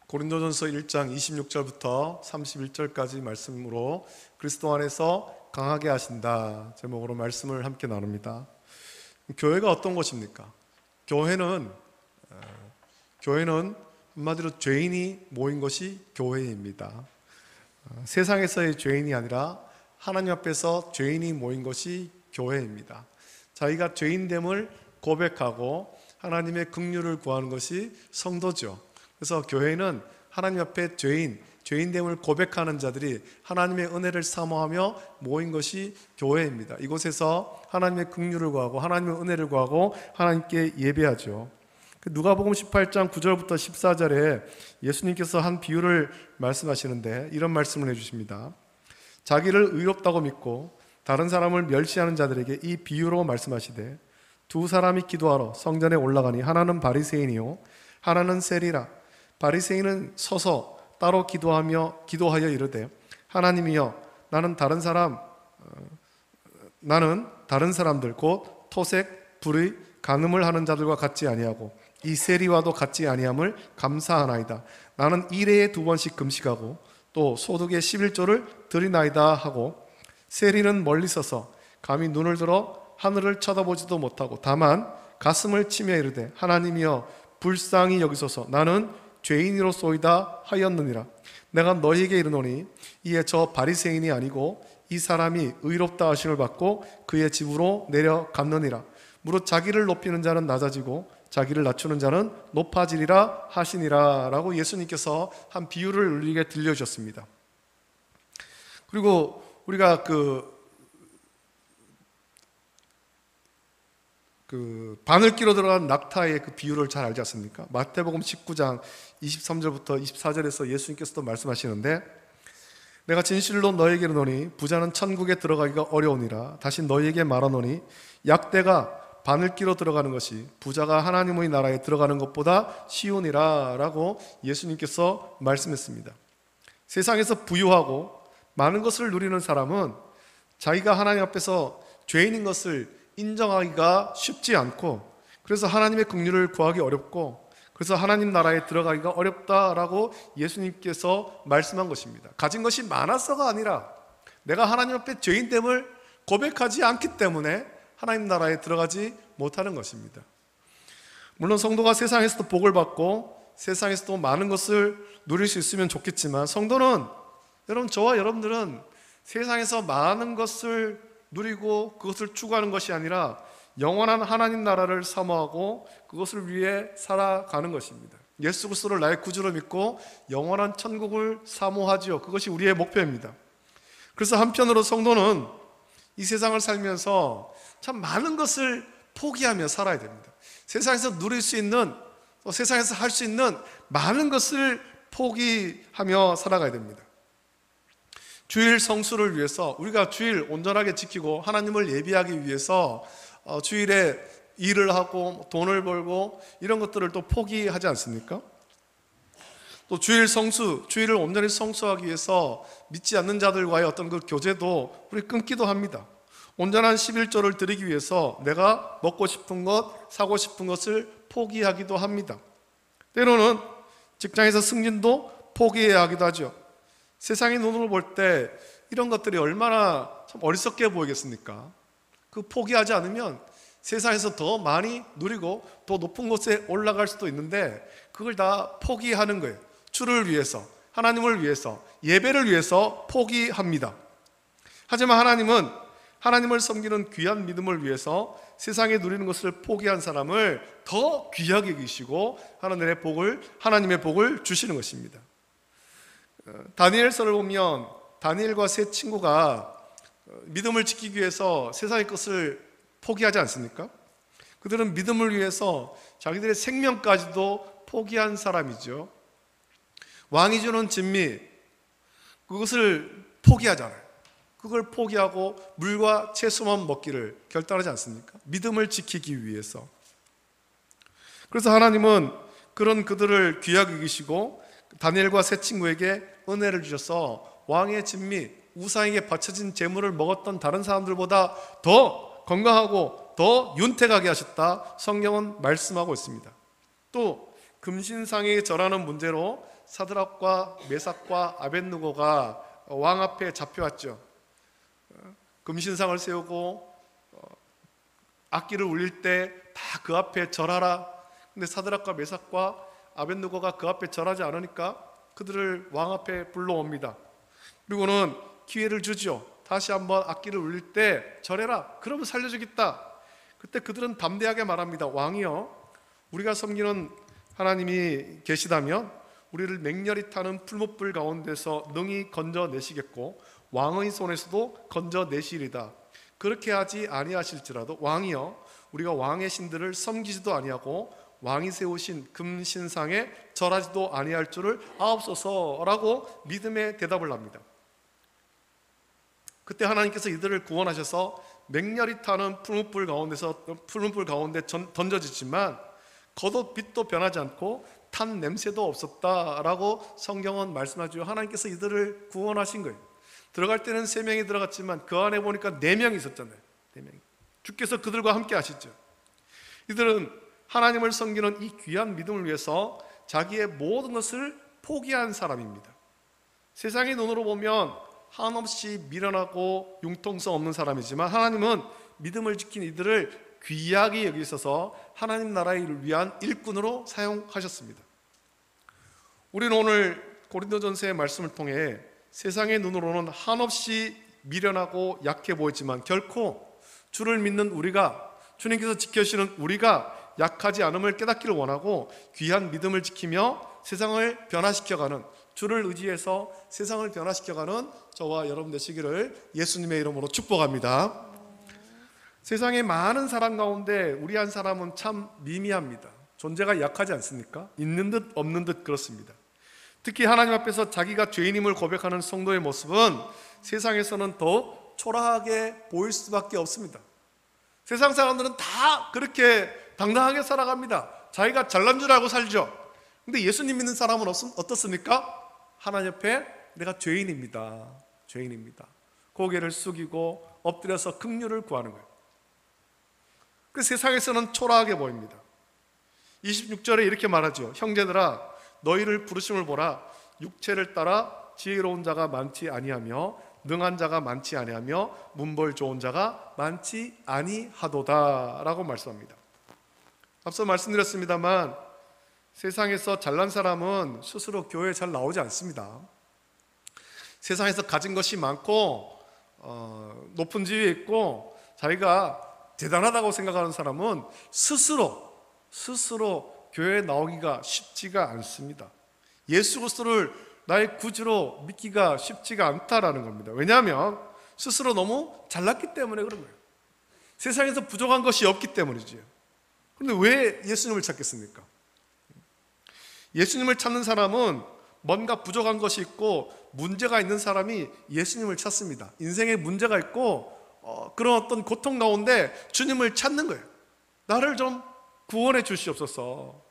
고린도전서 1장 26절부터 31절까지 말씀으로 그리스도 안에서 강하게 하신다 제목으로 말씀을 함께 나눕니다. 교회가 어떤 곳입니까? 교회는 한마디로 죄인이 모인 것이 교회입니다. 세상에서의 죄인이 아니라 하나님 앞에서 죄인이 모인 것이 교회입니다. 자기가 죄인됨을 고백하고 하나님의 긍휼을 구하는 것이 성도죠. 그래서 교회는 하나님 앞에 죄인됨을 고백하는 자들이 하나님의 은혜를 사모하며 모인 것이 교회입니다. 이곳에서 하나님의 긍휼을 구하고 하나님의 은혜를 구하고 하나님께 예배하죠. 누가복음 18장 9절부터 14절에 예수님께서 한 비유를 말씀하시는데 이런 말씀을 해주십니다. 자기를 의롭다고 믿고 다른 사람을 멸시하는 자들에게 이 비유로 말씀하시되 두 사람이 기도하러 성전에 올라가니 하나는 바리새인이요 하나는 세리라. 바리새인은 서서 따로 기도하여 이르되 하나님이여 나는 다른 사람들 곧 토색, 불의, 간음을 하는 자들과 같지 아니하고 이 세리와도 같지 아니함을 감사하나이다. 나는 일해에 2번씩 금식하고 또 소득의 11조를 드리나이다 하고 세리는 멀리 서서 감히 눈을 들어 하늘을 쳐다보지도 못하고 다만 가슴을 치며 이르되 하나님이여 불쌍히 여기소서 나는 죄인이로소이다 하였느니라. 내가 너희에게 이르노니 이에 저 바리새인이 아니고 이 사람이 의롭다 하심을 받고 그의 집으로 내려갔느니라. 무릇 자기를 높이는 자는 낮아지고 자기를 낮추는 자는 높아지리라 하시니라 라고 예수님께서 한 비유를 우리에게 들려주셨습니다. 그리고 우리가 바늘 끼로 들어간 낙타의 그 비유를 잘 알지 않습니까? 마태복음 19장 23절부터 24절에서 예수님께서도 말씀하시는데 내가 진실로 너희에게 이르노니 부자는 천국에 들어가기가 어려우니라. 다시 너희에게 말하노니 약대가 바늘 끼로 들어가는 것이 부자가 하나님의 나라에 들어가는 것보다 쉬우니라 라고 예수님께서 말씀했습니다. 세상에서 부유하고 많은 것을 누리는 사람은 자기가 하나님 앞에서 죄인인 것을 인정하기가 쉽지 않고 그래서 하나님의 긍휼을 구하기 어렵고 그래서 하나님 나라에 들어가기가 어렵다라고 예수님께서 말씀한 것입니다. 가진 것이 많아서가 아니라 내가 하나님 앞에 죄인됨을 고백하지 않기 때문에 하나님 나라에 들어가지 못하는 것입니다. 물론 성도가 세상에서도 복을 받고 세상에서도 많은 것을 누릴 수 있으면 좋겠지만 성도는 저와 여러분들은 세상에서 많은 것을 누리고 그것을 추구하는 것이 아니라 영원한 하나님 나라를 사모하고 그것을 위해 살아가는 것입니다. 예수 그리스도를 나의 구주로 믿고 영원한 천국을 사모하지요. 그것이 우리의 목표입니다. 그래서 한편으로 성도는 이 세상을 살면서 참 많은 것을 포기하며 살아야 됩니다. 세상에서 누릴 수 있는 또 세상에서 할 수 있는 많은 것을 포기하며 살아가야 됩니다. 주일 성수를 위해서 우리가 주일 온전하게 지키고 하나님을 예비하기 위해서 주일에 일을 하고 돈을 벌고 이런 것들을 또 포기하지 않습니까? 또 주일을 온전히 성수하기 위해서 믿지 않는 자들과의 어떤 그 교제도 우리 끊기도 합니다. 온전한 11조를 드리기 위해서 내가 먹고 싶은 것, 사고 싶은 것을 포기하기도 합니다. 때로는 직장에서 승진도 포기해야 하기도 하죠. 세상의 눈으로 볼 때 이런 것들이 얼마나 참 어리석게 보이겠습니까? 그 포기하지 않으면 세상에서 더 많이 누리고 더 높은 곳에 올라갈 수도 있는데 그걸 다 포기하는 거예요. 주를 위해서, 하나님을 위해서, 예배를 위해서 포기합니다. 하지만 하나님은 하나님을 섬기는 귀한 믿음을 위해서 세상에 누리는 것을 포기한 사람을 더 귀하게 여기시고 하나님의 복을 주시는 것입니다. 다니엘서를 보면 다니엘과 세 친구가 믿음을 지키기 위해서 세상의 것을 포기하지 않습니까? 그들은 믿음을 위해서 자기들의 생명까지도 포기한 사람이죠. 왕이 주는 진미 그것을 포기하잖아요. 그걸 포기하고 물과 채소만 먹기를 결단하지 않습니까? 믿음을 지키기 위해서. 그래서 하나님은 그런 그들을 귀하게 여기시고 다니엘과 세 친구에게 은혜를 주셔서 왕의 진미, 우상에게 바쳐진 재물을 먹었던 다른 사람들보다 더 건강하고 더 윤택하게 하셨다 성경은 말씀하고 있습니다. 또 금신상에 절하는 문제로 사드락과 메삭과 아벳느고가 왕 앞에 잡혀왔죠. 금신상을 세우고 악기를 울릴 때 다 그 앞에 절하라. 근데 사드락과 메삭과 아벳느고가 그 앞에 절하지 않으니까 그들을 왕 앞에 불러옵니다. 그리고는 기회를 주죠. 다시 한번 악기를 울릴 때 절해라. 그러면 살려주겠다. 그때 그들은 담대하게 말합니다. 왕이여, 우리가 섬기는 하나님이 계시다면 우리를 맹렬히 타는 풀무불 가운데서 능히 건져내시겠고 왕의 손에서도 건져내시리다. 그렇게 하지 아니하실지라도 왕이여, 우리가 왕의 신들을 섬기지도 아니하고 왕이 세우신 금신상에 절하지도 아니할 줄을 아옵소서라고 믿음의 대답을 합니다. 그때 하나님께서 이들을 구원하셔서 맹렬히 타는 풀무불 가운데 던져지지만 겉옷 빛도 변하지 않고 탄 냄새도 없었다라고 성경은 말씀하죠. 하나님께서 이들을 구원하신 거예요. 들어갈 때는 3명이 들어갔지만 그 안에 보니까 4명이 있었잖아요. 4명이. 주께서 그들과 함께 하시죠. 이들은 하나님을 섬기는 이 귀한 믿음을 위해서 자기의 모든 것을 포기한 사람입니다. 세상의 눈으로 보면 한없이 미련하고 융통성 없는 사람이지만 하나님은 믿음을 지킨 이들을 귀하게 여기셔서 하나님 나라를 위한 일꾼으로 사용하셨습니다. 우리는 오늘 고린도전서의 말씀을 통해 세상의 눈으로는 한없이 미련하고 약해 보이지만 결코 주를 믿는 우리가, 주님께서 지켜주시는 우리가 약하지 않음을 깨닫기를 원하고 귀한 믿음을 지키며 세상을 변화시켜가는, 주를 의지해서 세상을 변화시켜가는 저와 여러분 되시기를 예수님의 이름으로 축복합니다. 세상의 많은 사람 가운데 우리 한 사람은 참 미미합니다. 존재가 약하지 않습니까? 있는 듯 없는 듯 그렇습니다. 특히 하나님 앞에서 자기가 죄인임을 고백하는 성도의 모습은 세상에서는 더 초라하게 보일 수밖에 없습니다. 세상 사람들은 다 그렇게 당당하게 살아갑니다. 자기가 잘난 줄 알고 살죠. 근데 예수님 믿는 사람은 어떻습니까? 하나님 옆에 내가 죄인입니다. 고개를 숙이고 엎드려서 긍휼을 구하는 거예요. 그 세상에서는 초라하게 보입니다. 26절에 이렇게 말하죠. 형제들아, 너희를 부르심을 보라. 육체를 따라 지혜로운 자가 많지 아니하며 능한 자가 많지 아니하며 문벌 좋은 자가 많지 아니하도다 라고 말씀합니다. 앞서 말씀드렸습니다만 세상에서 잘난 사람은 스스로 교회에 잘 나오지 않습니다. 세상에서 가진 것이 많고 높은 지위에 있고 자기가 대단하다고 생각하는 사람은 스스로 교회에 나오기가 쉽지가 않습니다. 예수 그리스도를 나의 구주로 믿기가 쉽지가 않다라는 겁니다. 왜냐하면 스스로 너무 잘났기 때문에 그런 거예요. 세상에서 부족한 것이 없기 때문이죠. 그런데 왜 예수님을 찾겠습니까? 예수님을 찾는 사람은 뭔가 부족한 것이 있고 문제가 있는 사람이 예수님을 찾습니다. 인생에 문제가 있고 그런 어떤 고통 가운데 주님을 찾는 거예요. 나를 좀 구원해 주시옵소서.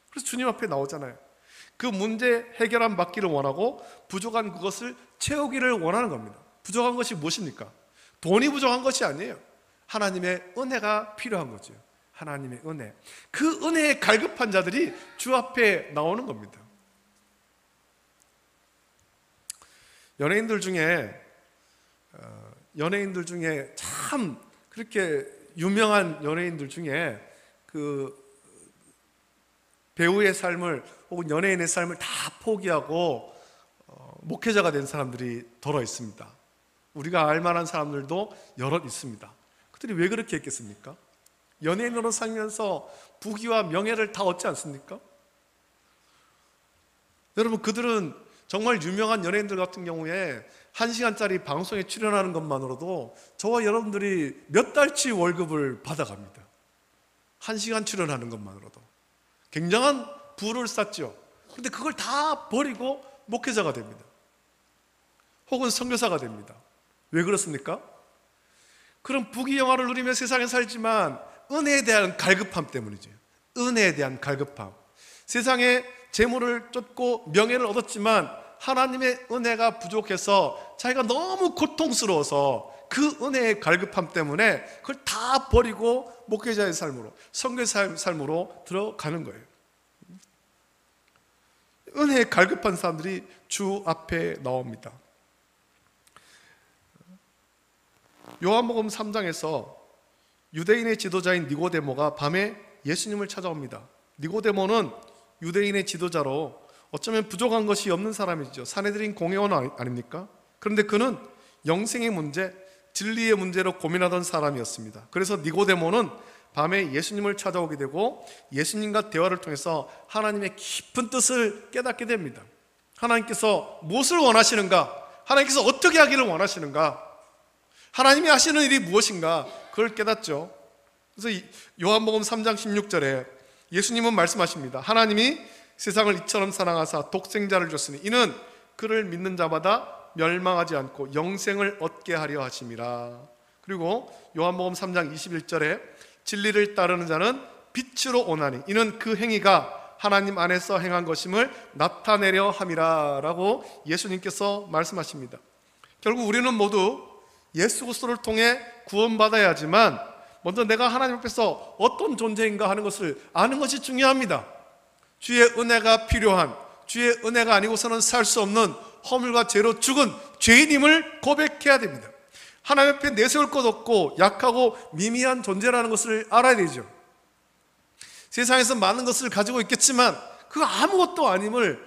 그래서 주님 앞에 나오잖아요. 그 문제 해결함 받기를 원하고 부족한 그것을 채우기를 원하는 겁니다. 부족한 것이 무엇입니까? 돈이 부족한 것이 아니에요. 하나님의 은혜가 필요한 거죠. 하나님의 은혜. 그 은혜에 갈급한 자들이 주 앞에 나오는 겁니다. 연예인들 중에 참 그렇게 유명한 연예인들 중에 그 배우의 삶을 혹은 연예인의 삶을 다 포기하고 목회자가 된 사람들이 더러 있습니다. 우리가 알만한 사람들도 여럿 있습니다. 그들이 왜 그렇게 했겠습니까? 연예인으로 살면서 부귀와 명예를 다 얻지 않습니까? 여러분, 그들은 정말 유명한 연예인들 같은 경우에 1시간짜리 방송에 출연하는 것만으로도 저와 여러분들이 몇 달치 월급을 받아갑니다. 1시간 출연하는 것만으로도 굉장한 부를 쌓죠. 그런데 그걸 다 버리고 목회자가 됩니다. 혹은 선교사가 됩니다. 왜 그렇습니까? 그런 부귀영화를 누리며 세상에 살지만 은혜에 대한 갈급함 때문이죠. 은혜에 대한 갈급함. 세상에 재물을 쫓고 명예를 얻었지만 하나님의 은혜가 부족해서 자기가 너무 고통스러워서 그 은혜의 갈급함 때문에 그걸 다 버리고 목회자의 삶으로, 선교사의 삶으로 들어가는 거예요. 은혜에 갈급한 사람들이 주 앞에 나옵니다. 요한복음 3장에서 유대인의 지도자인 니고데모가 밤에 예수님을 찾아옵니다. 니고데모는 유대인의 지도자로 어쩌면 부족한 것이 없는 사람이죠. 사내들인 공회원 아닙니까? 그런데 그는 영생의 문제, 진리의 문제로 고민하던 사람이었습니다. 그래서 니고데모는 밤에 예수님을 찾아오게 되고 예수님과 대화를 통해서 하나님의 깊은 뜻을 깨닫게 됩니다. 하나님께서 무엇을 원하시는가? 하나님께서 어떻게 하기를 원하시는가? 하나님이 하시는 일이 무엇인가? 그걸 깨닫죠. 그래서 요한복음 3장 16절에 예수님은 말씀하십니다. 하나님이 세상을 이처럼 사랑하사 독생자를 줬으니 이는 그를 믿는 자마다 멸망하지 않고 영생을 얻게 하려 하심이라. 그리고 요한복음 3장 21절에 진리를 따르는 자는 빛으로 오나니 이는 그 행위가 하나님 안에서 행한 것임을 나타내려 함이라 라고 예수님께서 말씀하십니다. 결국 우리는 모두 예수 그리스도를 통해 구원받아야 하지만 먼저 내가 하나님 앞에서 어떤 존재인가 하는 것을 아는 것이 중요합니다. 주의 은혜가 필요한, 주의 은혜가 아니고서는 살 수 없는 허물과 죄로 죽은 죄인임을 고백해야 됩니다. 하나님 앞에 내세울 것 없고 약하고 미미한 존재라는 것을 알아야 되죠. 세상에서 많은 것을 가지고 있겠지만 그 아무것도 아님을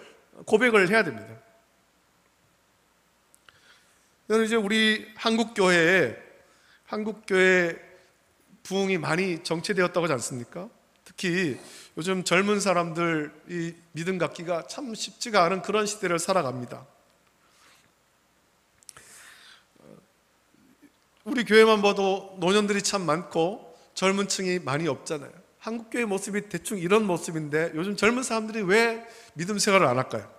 고백을 해야 됩니다. 저는 이제 우리 한국교회에 부흥이 많이 정체되었다고 하지 않습니까? 특히 요즘 젊은 사람들이 믿음 갖기가 참 쉽지가 않은 그런 시대를 살아갑니다. 우리 교회만 봐도 노년들이 참 많고 젊은 층이 많이 없잖아요. 한국교회 모습이 대충 이런 모습인데 요즘 젊은 사람들이 왜 믿음 생활을 안 할까요?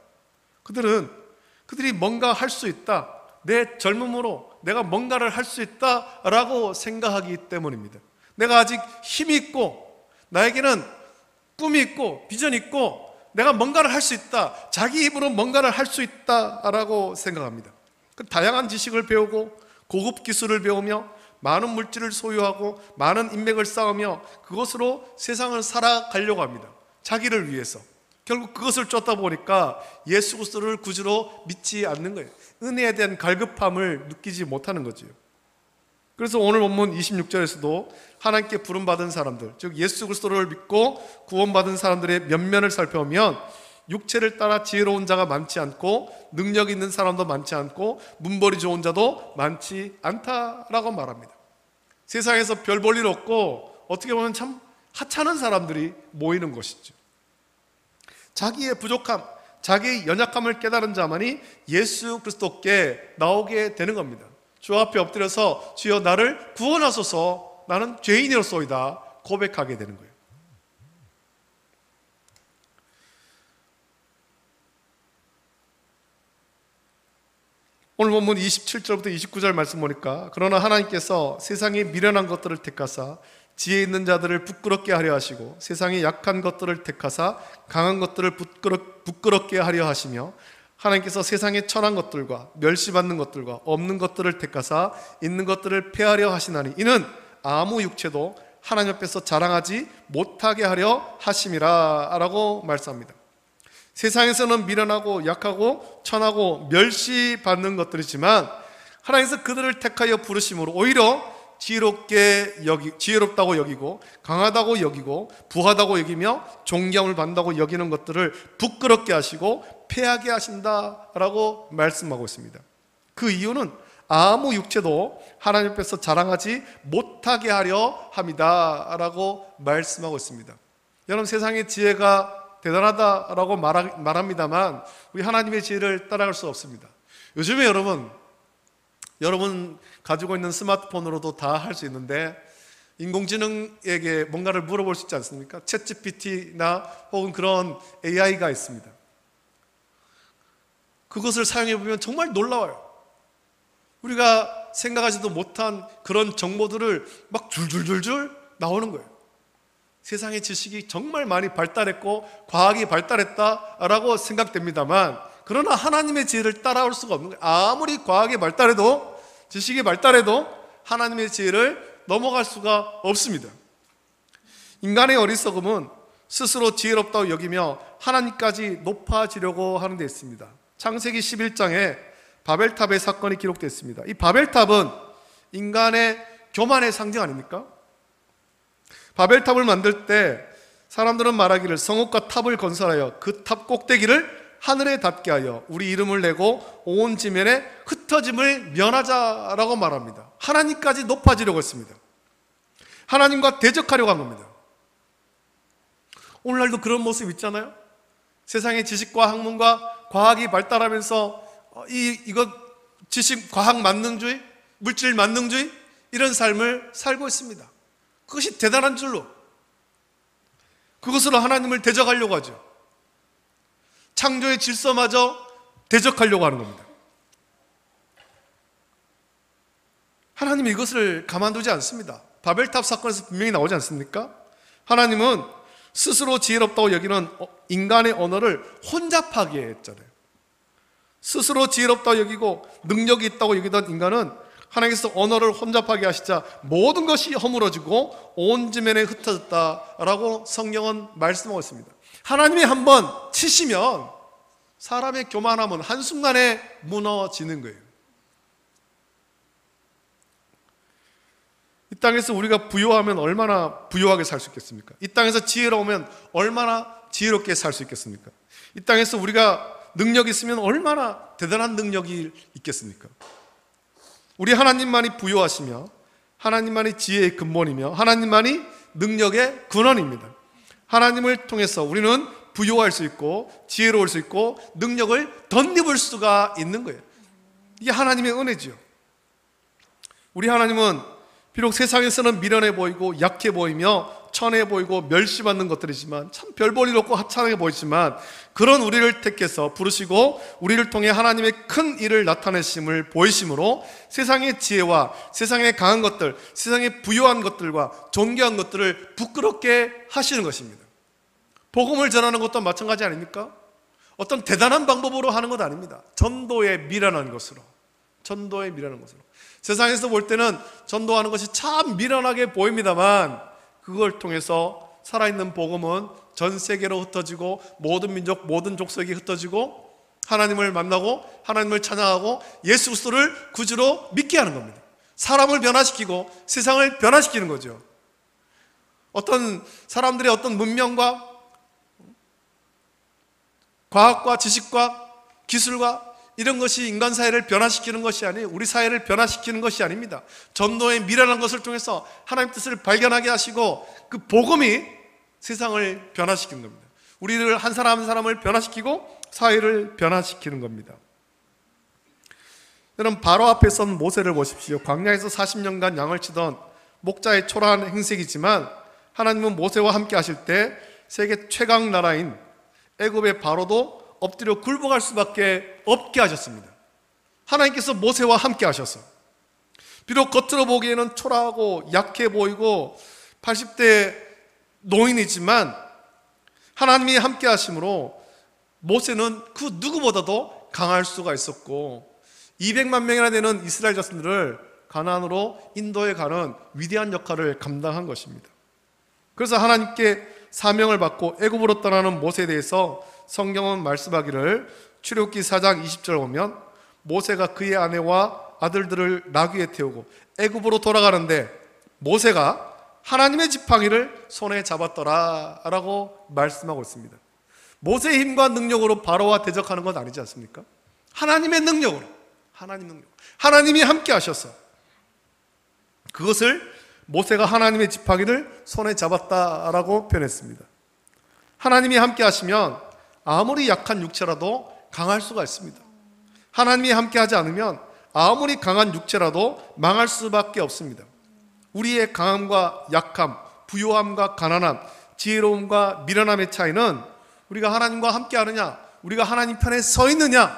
그들이 뭔가 할 수 있다, 내 젊음으로 내가 뭔가를 할 수 있다라고 생각하기 때문입니다. 내가 아직 힘이 있고 나에게는 꿈이 있고 비전이 있고 내가 뭔가를 할 수 있다, 자기 힘으로 뭔가를 할 수 있다라고 생각합니다. 다양한 지식을 배우고 고급 기술을 배우며 많은 물질을 소유하고 많은 인맥을 쌓으며 그것으로 세상을 살아가려고 합니다. 자기를 위해서. 결국 그것을 쫓다 보니까 예수 그리스도를 구주로 믿지 않는 거예요. 은혜에 대한 갈급함을 느끼지 못하는 거죠. 그래서 오늘 본문 26절에서도 하나님께 부름받은 사람들, 즉 예수 그리스도를 믿고 구원받은 사람들의 면면을 살펴보면 육체를 따라 지혜로운 자가 많지 않고 능력 있는 사람도 많지 않고 문벌이 좋은 자도 많지 않다라고 말합니다. 세상에서 별 볼 일 없고 어떻게 보면 참 하찮은 사람들이 모이는 것이죠. 자기의 부족함, 자기의 연약함을 깨달은 자만이 예수 그리스도께 나오게 되는 겁니다. 주 앞에 엎드려서 주여 나를 구원하소서, 나는 죄인이로소이다 고백하게 되는 거예요. 오늘 본문 27절부터 29절 말씀 보니까 그러나 하나님께서 세상에 미련한 것들을 택하사 지혜 있는 자들을 부끄럽게 하려 하시고 세상에 약한 것들을 택하사 강한 것들을 부끄럽게 하려 하시며 하나님께서 세상에 천한 것들과 멸시받는 것들과 없는 것들을 택하사 있는 것들을 폐하려 하시나니 이는 아무 육체도 하나님 앞에서 자랑하지 못하게 하려 하심이라 라고 말씀합니다. 세상에서는 미련하고 약하고 천하고 멸시받는 것들이지만 하나님께서 그들을 택하여 부르심으로 오히려 지혜롭다고 여기고 강하다고 여기고 부하다고 여기며 존경을 받는다고 여기는 것들을 부끄럽게 하시고 폐하게 하신다라고 말씀하고 있습니다. 그 이유는 아무 육체도 하나님 앞에서 자랑하지 못하게 하려 함이다라고 말씀하고 있습니다. 여러분, 세상의 지혜가 대단하다라고 말합니다만 우리 하나님의 지혜를 따라갈 수 없습니다. 요즘에 여러분 가지고 있는 스마트폰으로도 다 할 수 있는데 인공지능에게 뭔가를 물어볼 수 있지 않습니까? 챗GPT나 혹은 그런 AI가 있습니다. 그것을 사용해 보면 정말 놀라워요. 우리가 생각하지도 못한 그런 정보들을 막 줄줄줄줄 나오는 거예요. 세상의 지식이 정말 많이 발달했고 과학이 발달했다라고 생각됩니다만 그러나 하나님의 지혜를 따라올 수가 없는 거예요. 아무리 과학이 발달해도 지식이 발달해도 하나님의 지혜를 넘어갈 수가 없습니다. 인간의 어리석음은 스스로 지혜롭다고 여기며 하나님까지 높아지려고 하는 데 있습니다. 창세기 11장에 바벨탑의 사건이 기록되어 있습니다. 이 바벨탑은 인간의 교만의 상징 아닙니까? 바벨탑을 만들 때 사람들은 말하기를 성읍과 탑을 건설하여 그 탑 꼭대기를 하늘에 닿게 하여 우리 이름을 내고 온 지면에 흩어짐을 면하자라고 말합니다. 하나님까지 높아지려고 했습니다. 하나님과 대적하려고 한 겁니다. 오늘날도 그런 모습 있잖아요. 세상의 지식과 학문과 과학이 발달하면서 이것 지식 과학 만능주의, 물질 만능주의 이런 삶을 살고 있습니다. 그것이 대단한 줄로 그것으로 하나님을 대적하려고 하죠. 창조의 질서마저 대적하려고 하는 겁니다. 하나님이 이것을 가만두지 않습니다. 바벨탑 사건에서 분명히 나오지 않습니까? 하나님은 스스로 지혜롭다고 여기는 인간의 언어를 혼잡하게 했잖아요. 스스로 지혜롭다고 여기고 능력이 있다고 여기던 인간은 하나님께서 언어를 혼잡하게 하시자 모든 것이 허물어지고 온 지면에 흩어졌다라고 성경은 말씀하고 있습니다. 하나님이 한번 치시면 사람의 교만함은 한순간에 무너지는 거예요. 이 땅에서 우리가 부유하면 얼마나 부유하게 살 수 있겠습니까? 이 땅에서 지혜로우면 얼마나 지혜롭게 살 수 있겠습니까? 이 땅에서 우리가 능력이 있으면 얼마나 대단한 능력이 있겠습니까? 우리 하나님만이 부유하시며 하나님만이 지혜의 근본이며 하나님만이 능력의 근원입니다. 하나님을 통해서 우리는 부유할 수 있고 지혜로울 수 있고 능력을 덧입을 수가 있는 거예요. 이게 하나님의 은혜지요. 우리 하나님은 비록 세상에서는 미련해 보이고 약해 보이며 천해 보이고 멸시받는 것들이지만 참 별 볼 일 없고 하찮게 보이지만 그런 우리를 택해서 부르시고 우리를 통해 하나님의 큰 일을 나타내심을 보이심으로 세상의 지혜와 세상의 강한 것들, 세상의 부유한 것들과 존귀한 것들을 부끄럽게 하시는 것입니다. 복음을 전하는 것도 마찬가지 아닙니까? 어떤 대단한 방법으로 하는 것 아닙니다. 전도에 미련한 것으로, 전도에 미련한 것으로. 세상에서 볼 때는 전도하는 것이 참 미련하게 보입니다만 그걸 통해서 살아있는 복음은 전 세계로 흩어지고 모든 민족, 모든 족속이 흩어지고 하나님을 만나고 하나님을 찬양하고 예수 그리스도를 구주로 믿게 하는 겁니다. 사람을 변화시키고 세상을 변화시키는 거죠. 어떤 사람들의 어떤 문명과 과학과 지식과 기술과 이런 것이 인간 사회를 변화시키는 것이 아니에요. 우리 사회를 변화시키는 것이 아닙니다. 전도의 미련한 것을 통해서 하나님 뜻을 발견하게 하시고 그 복음이 세상을 변화시키는 겁니다. 우리를 한 사람 한 사람을 변화시키고 사회를 변화시키는 겁니다. 여러분 바로 앞에 선 모세를 보십시오. 광야에서 40년간 양을 치던 목자의 초라한 행색이지만 하나님은 모세와 함께 하실 때 세계 최강 나라인 애굽의 바로도 엎드려 굴복할 수밖에 없게 하셨습니다. 하나님께서 모세와 함께 하셔서 비록 겉으로 보기에는 초라하고 약해 보이고 80대 노인이지만 하나님이 함께 하심으로 모세는 그 누구보다도 강할 수가 있었고 200만 명이나 되는 이스라엘 자손들을 가나안으로 인도해 가는 위대한 역할을 감당한 것입니다. 그래서 하나님께 사명을 받고 애굽으로 떠나는 모세에 대해서 성경은 말씀하기를 출애굽기 4장 20절 보면 모세가 그의 아내와 아들들을 나귀에 태우고 애굽으로 돌아가는데 모세가 하나님의 지팡이를 손에 잡았더라 라고 말씀하고 있습니다. 모세의 힘과 능력으로 바로와 대적하는 건 아니지 않습니까? 하나님의 능력으로, 하나님이 함께 하셔서 그것을 모세가 하나님의 지팡이를 손에 잡았다라고 표현했습니다. 하나님이 함께 하시면 아무리 약한 육체라도 강할 수가 있습니다. 하나님이 함께 하지 않으면 아무리 강한 육체라도 망할 수밖에 없습니다. 우리의 강함과 약함, 부요함과 가난함, 지혜로움과 미련함의 차이는 우리가 하나님과 함께 하느냐, 우리가 하나님 편에 서 있느냐,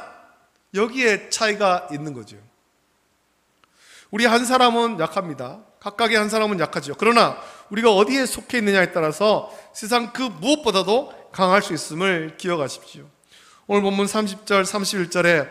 여기에 차이가 있는 거죠. 우리 한 사람은 약합니다. 각각의 한 사람은 약하죠. 그러나 우리가 어디에 속해 있느냐에 따라서 세상 그 무엇보다도 강할 수 있음을 기억하십시오. 오늘 본문 30절 31절에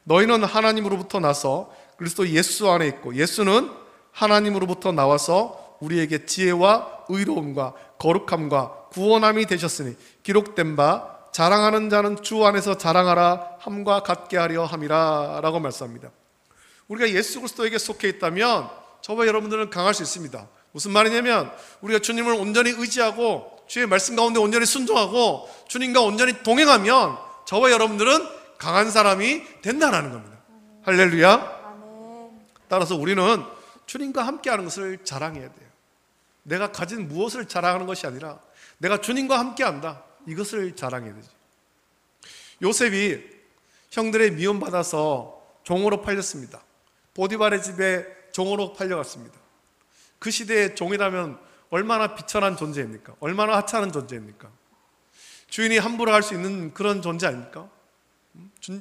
너희는 하나님으로부터 나서 그리스도 예수 안에 있고 예수는 하나님으로부터 나와서 우리에게 지혜와 의로움과 거룩함과 구원함이 되셨으니 기록된 바 자랑하는 자는 주 안에서 자랑하라 함과 같게 하려 함이라 라고 말씀합니다. 우리가 예수 그리스도에게 속해 있다면 저와 여러분들은 강할 수 있습니다. 무슨 말이냐면 우리가 주님을 온전히 의지하고 주의 말씀 가운데 온전히 순종하고 주님과 온전히 동행하면 저와 여러분들은 강한 사람이 된다는 겁니다. 할렐루야. 따라서 우리는 주님과 함께하는 것을 자랑해야 돼요. 내가 가진 무엇을 자랑하는 것이 아니라 내가 주님과 함께한다, 이것을 자랑해야 되죠. 요셉이 형들의 미움받아서 종으로 팔렸습니다. 보디발의 집에 종으로 팔려갔습니다. 그 시대의 종이라면 얼마나 비천한 존재입니까? 얼마나 하찮은 존재입니까? 주인이 함부로 할 수 있는 그런 존재 아닙니까?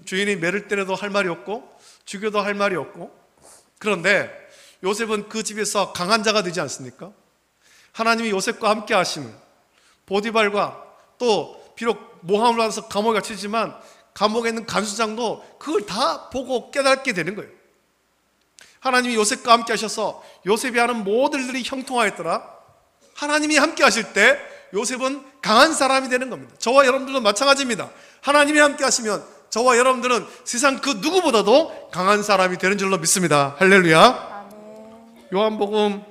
주인이 매를 때려도 할 말이 없고 죽여도 할 말이 없고. 그런데 요셉은 그 집에서 강한 자가 되지 않습니까? 하나님이 요셉과 함께 하심을, 보디발과 또 비록 모함을 받아서 감옥에 갇히지만 감옥에 있는 간수장도 그걸 다 보고 깨닫게 되는 거예요. 하나님이 요셉과 함께 하셔서 요셉이 하는 모든 일들이 형통하였더라. 하나님이 함께 하실 때 요셉은 강한 사람이 되는 겁니다. 저와 여러분들도 마찬가지입니다. 하나님이 함께 하시면 저와 여러분들은 세상 그 누구보다도 강한 사람이 되는 줄로 믿습니다. 할렐루야. 요한복음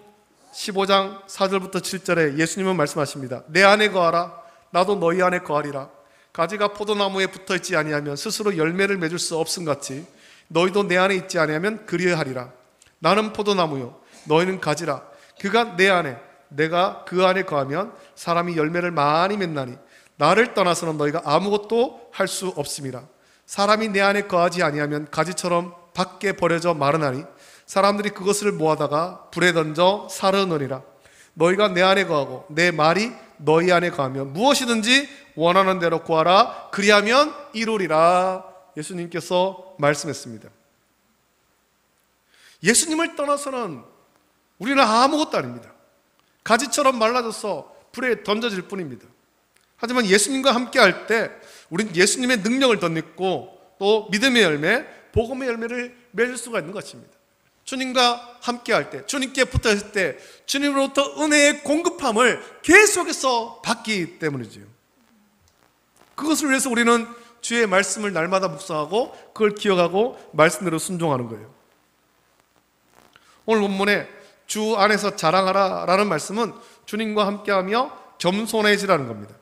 15장 4절부터 7절에 예수님은 말씀하십니다. 내 안에 거하라 나도 너희 안에 거하리라. 가지가 포도나무에 붙어있지 아니하면 스스로 열매를 맺을 수 없음같이 너희도 내 안에 있지 아니하면 그리하리라. 나는 포도나무요 너희는 가지라. 그가 내 안에 내가 그 안에 거하면 사람이 열매를 많이 맺나니 나를 떠나서는 너희가 아무것도 할 수 없음이라. 사람이 내 안에 거하지 아니하면 가지처럼 밖에 버려져 마르나니 사람들이 그것을 모아다가 불에 던져 사르느니라. 너희가 내 안에 거하고 내 말이 너희 안에 거하면 무엇이든지 원하는 대로 구하라. 그리하면 이루리라. 예수님께서 말씀했습니다. 예수님을 떠나서는 우리는 아무것도 아닙니다. 가지처럼 말라져서 불에 던져질 뿐입니다. 하지만 예수님과 함께 할 때 우리는 예수님의 능력을 덧입고 또 믿음의 열매, 복음의 열매를 맺을 수가 있는 것입니다. 주님과 함께 할 때, 주님께 붙어 있을 때 주님으로부터 은혜의 공급함을 계속해서 받기 때문이지요. 그것을 위해서 우리는 주의 말씀을 날마다 묵상하고 그걸 기억하고 말씀대로 순종하는 거예요. 오늘 본문에 주 안에서 자랑하라 라는 말씀은 주님과 함께하며 겸손해지라는 겁니다.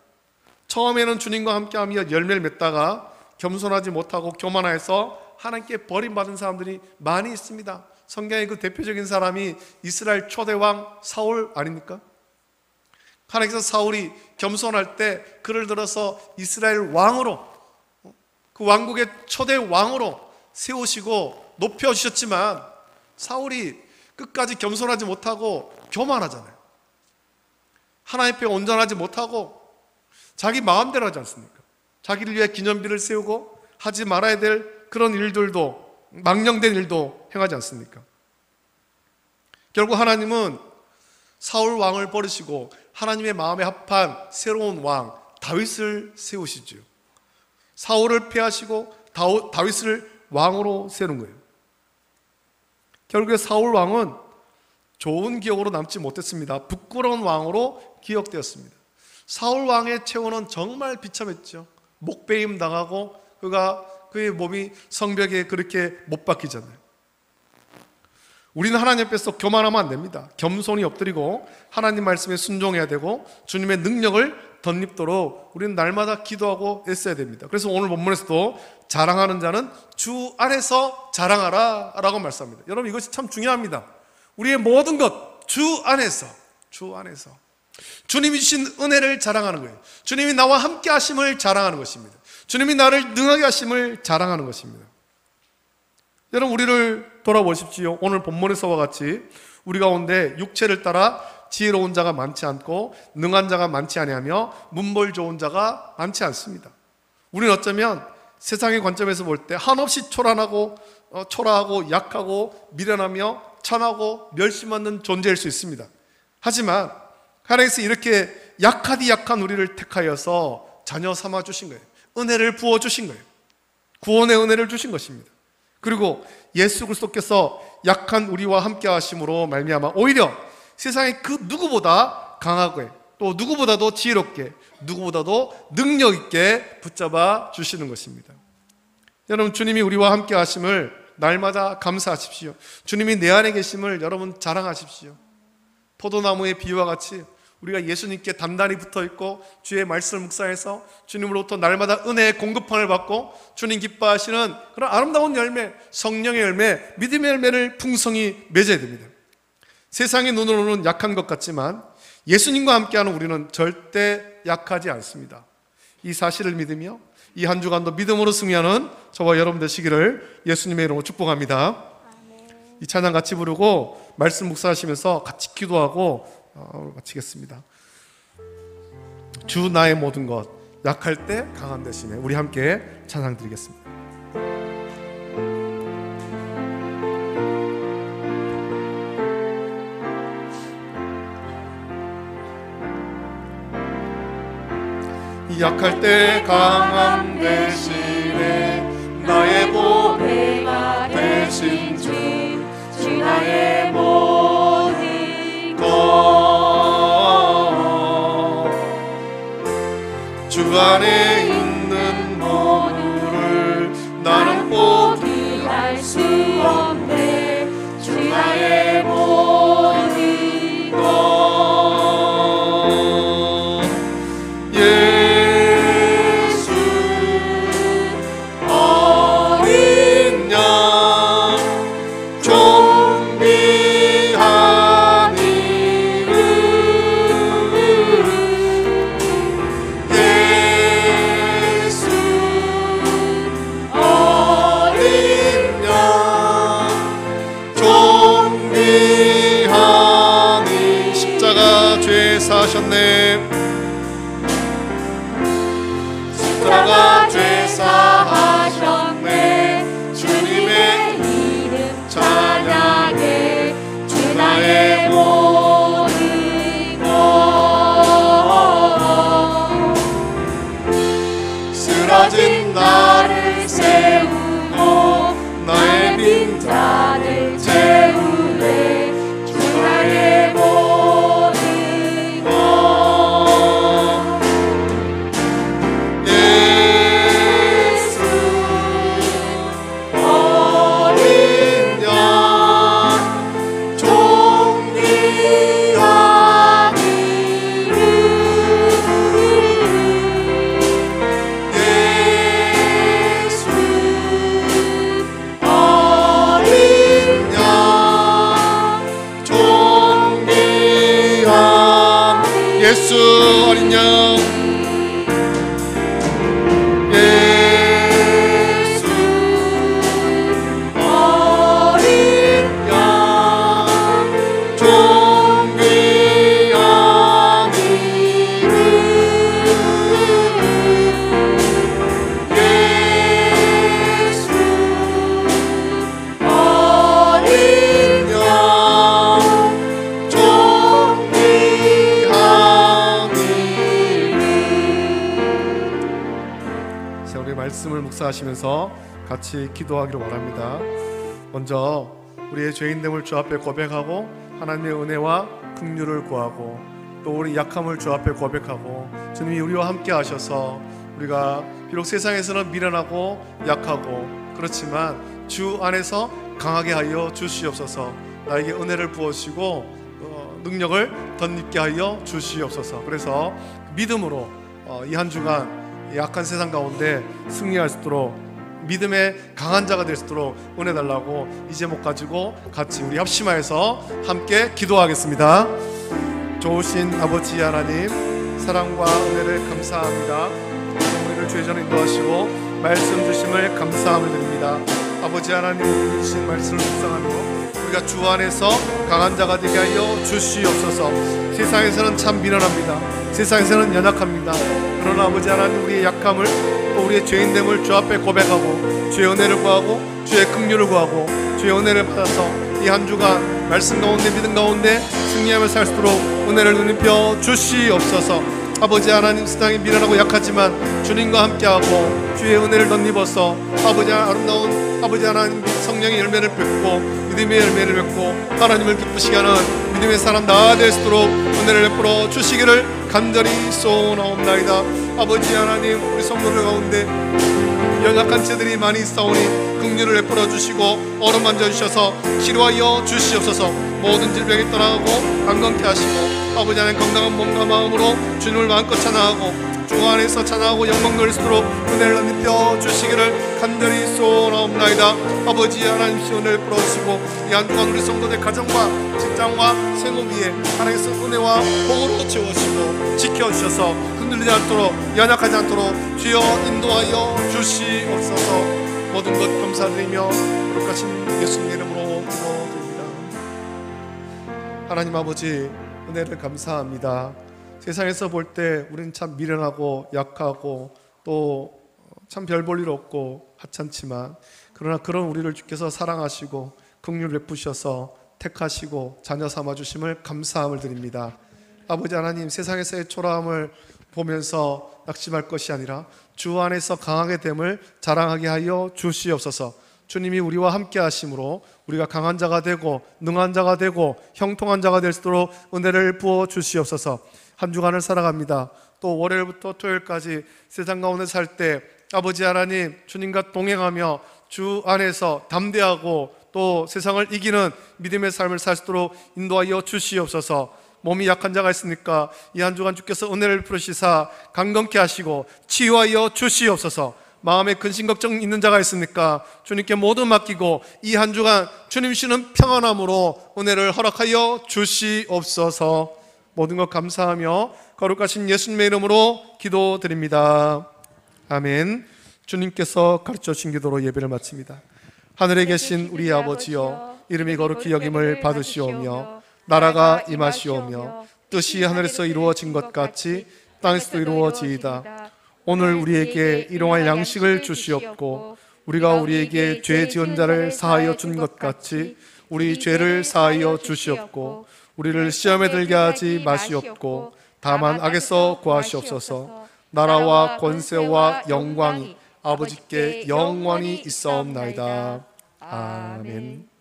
처음에는 주님과 함께하며 열매를 맺다가 겸손하지 못하고 교만해서 하나님께 버림받은 사람들이 많이 있습니다. 성경의 그 대표적인 사람이 이스라엘 초대왕 사울 아닙니까? 하나님께서 사울이 겸손할 때 그를 들어서 이스라엘 왕으로, 그 왕국의 초대 왕으로 세우시고 높여주셨지만 사울이 끝까지 겸손하지 못하고 교만하잖아요. 하나님 앞에 온전하지 못하고 자기 마음대로 하지 않습니까? 자기를 위해 기념비를 세우고 하지 말아야 될 그런 일들도, 망령된 일도 행하지 않습니까? 결국 하나님은 사울 왕을 버리시고 하나님의 마음에 합한 새로운 왕 다윗을 세우시죠. 사울을 폐하시고 다윗을 왕으로 세우는 거예요. 결국에 사울 왕은 좋은 기억으로 남지 못했습니다. 부끄러운 왕으로 기억되었습니다. 사울 왕의 최후는 정말 비참했죠. 목베임 당하고 그의 몸이 성벽에 그렇게 못 박히잖아요. 우리는 하나님 앞에서 교만하면 안 됩니다. 겸손히 엎드리고 하나님 말씀에 순종해야 되고 주님의 능력을 덧입도록 우리는 날마다 기도하고 애써야 됩니다. 그래서 오늘 본문에서도 자랑하는 자는 주 안에서 자랑하라 라고 말씀합니다. 여러분, 이것이 참 중요합니다. 우리의 모든 것 주 안에서, 주 안에서 주님이 주신 은혜를 자랑하는 거예요. 주님이 나와 함께 하심을 자랑하는 것입니다. 주님이 나를 능하게 하심을 자랑하는 것입니다. 여러분, 우리를 돌아보십시오. 오늘 본문에서와 같이 우리 가운데 육체를 따라 지혜로운 자가 많지 않고 능한 자가 많지 아니하며 문벌 좋은 자가 많지 않습니다. 우리는 어쩌면 세상의 관점에서 볼 때 한없이 초라하고 약하고 미련하며 천하고 멸심없는 존재일 수 있습니다. 하지만 하나님께서 이렇게 약하디 약한 우리를 택하여서 자녀 삼아 주신 거예요. 은혜를 부어 주신 거예요. 구원의 은혜를 주신 것입니다. 그리고 예수 그리스도께서 약한 우리와 함께 하심으로 말미암아 오히려 세상의 그 누구보다 강하게, 또 누구보다도 지혜롭게, 누구보다도 능력 있게 붙잡아 주시는 것입니다. 여러분, 주님이 우리와 함께 하심을 날마다 감사하십시오. 주님이 내 안에 계심을 여러분 자랑하십시오. 포도나무의 비유와 같이 우리가 예수님께 단단히 붙어있고 주의 말씀을 묵상해서 주님으로부터 날마다 은혜의 공급함을 받고 주님 기뻐하시는 그런 아름다운 열매, 성령의 열매, 믿음의 열매를 풍성히 맺어야 됩니다. 세상의 눈으로는 약한 것 같지만 예수님과 함께하는 우리는 절대 약하지 않습니다. 이 사실을 믿으며 이 한 주간도 믿음으로 승리하는 저와 여러분 되시기를 예수님의 이름으로 축복합니다. 이 찬양 같이 부르고 말씀 묵상하시면서 같이 기도하고 마치겠습니다. 주 나의 모든 것, 약할 때 강한 대신에 우리 함께 찬양 드리겠습니다. 약할 때 강함 대신에 나의 보배가 되신 주 나의 모든 것, 주 안에 있는 모두를 나는 포기할 수 없네. 주 나의 모든 것, 사셨네. 십자가 죄 사하셨네. 주님의 이름 찬양해. 주 나의 모든 것, 쓰러진 나를 세우고 나의 빈잔을 채우네. 주 나의 예수 어린 양, 예수 어린 양, 존귀한 이름, 예수 어린 양, 말씀을 묵상하시면서 같이 기도하기를 원합니다. 먼저 우리의 죄인됨을 주 앞에 고백하고 하나님의 은혜와 긍휼을 구하고 또 우리 약함을 주 앞에 고백하고 주님이 우리와 함께 하셔서 우리가 비록 세상에서는 미련하고 약하고 그렇지만 주 안에서 강하게 하여 주시옵소서. 나에게 은혜를 부어주시고 능력을 덧입게 하여 주시옵소서. 그래서 믿음으로 이 한 주간 약한 세상 가운데 승리할 수 있도록 믿음의 강한 자가 될 수 있도록 은혜 달라고 이 제목 가지고 같이 우리 합심하여서 함께 기도하겠습니다. 좋으신 아버지 하나님, 사랑과 은혜를 감사합니다. 우리를 주의 전에 인도하시고 말씀 주심을 감사함을 드립니다. 아버지 하나님, 주신 말씀을 묵상하며 우리가 주 안에서 강한 자가 되게 하여 주시옵소서. 세상에서는 참 미련합니다. 세상에서는 연약합니다. 그러나 아버지 하나님, 우리의 약함을 또 우리의 죄인됨을 주 앞에 고백하고 주의 은혜를 구하고 주의 긍휼을 구하고 주의 은혜를 받아서 이 한 주간 말씀 가운데 믿음 가운데 승리하며 살 수 있도록 은혜를 눈입혀 주시옵소서. 아버지 하나님, 세상이 미련하고 약하지만 주님과 함께하고 주의 은혜를 덧입어서 아버지 아름다운 아버지 하나님 성령의 열매를 맺고 믿음의 열매를 맺고 하나님을 기쁘시게 하는 믿음의 사람 다 될 수 있도록 은혜를 베풀어 주시기를 간절히 소원하옵나이다. 아버지 하나님, 우리 성도들 가운데 연약한 죄들이 많이 있사오니 긍휼을 베풀어 주시고 어루만져 주셔서 치료하여 주시옵소서. 모든 질병이 떠나가고 건강케 하시고 아버지 하나님 건강한 몸과 마음으로 주님을 마음껏 찬양하고 주 안에서 찬양하고 영광 돌릴 수 있도록 은혜를 입혀 주시기를 간절히 소원하옵나이다. 아버지 하나님, 은혜를 풀어주시고 이 한 주간 우리 성도들 가정과 직장과 생업 위에 하나님께서 은혜와 복으로 채워주시고 지켜주셔서 흔들리지 않도록 연약하지 않도록 주여 인도하여 주시옵소서. 모든 것 감사드리며 거룩하신 예수님 이름으로 기도드립니다. 하나님 아버지, 은혜를 감사합니다. 세상에서 볼 때 우리는 참 미련하고 약하고 또 참 별 볼 일 없고 하찮지만, 그러나 그런 우리를 주께서 사랑하시고 긍휼 베푸셔서 택하시고 자녀 삼아 주심을 감사함을 드립니다. 아버지 하나님, 세상에서의 초라함을 보면서 낙심할 것이 아니라 주 안에서 강하게 됨을 자랑하게 하여 주시옵소서. 주님이 우리와 함께 하심으로 우리가 강한 자가 되고 능한 자가 되고 형통한 자가 될 수 있도록 은혜를 부어 주시옵소서. 한 주간을 살아갑니다. 또 월요일부터 토요일까지 세상 가운데 살 때 아버지 하나님, 주님과 동행하며 주 안에서 담대하고 또 세상을 이기는 믿음의 삶을 살 수 있도록 인도하여 주시옵소서. 몸이 약한 자가 있으니까 이 한 주간 주께서 은혜를 풀으시사 강건케 하시고 치유하여 주시옵소서. 마음에 근심 걱정 있는 자가 있으니까 주님께 모두 맡기고 이 한 주간 주님 주시는 평안함으로 은혜를 허락하여 주시옵소서. 모든 것 감사하며 거룩하신 예수님의 이름으로 기도드립니다. 아멘. 주님께서 가르쳐 주신 기도로 예배를 마칩니다. 하늘에 계신 우리 아버지여, 이름이 거룩히 여김을 받으시오며 나라가 임하시오며 뜻이 하늘에서 이루어진 것 같이 땅에서도 이루어지이다. 오늘 우리에게 일용할 양식을 주시옵고 우리가 우리에게 죄 지은 자를 사하여 준 것 같이 우리 죄를 사하여 주시옵고 우리를 시험에 들게 하지 마시옵고 다만 악에서 구하시옵소서. 나라와 권세와 영광이 아버지께 영원히 있사옵나이다. 아멘.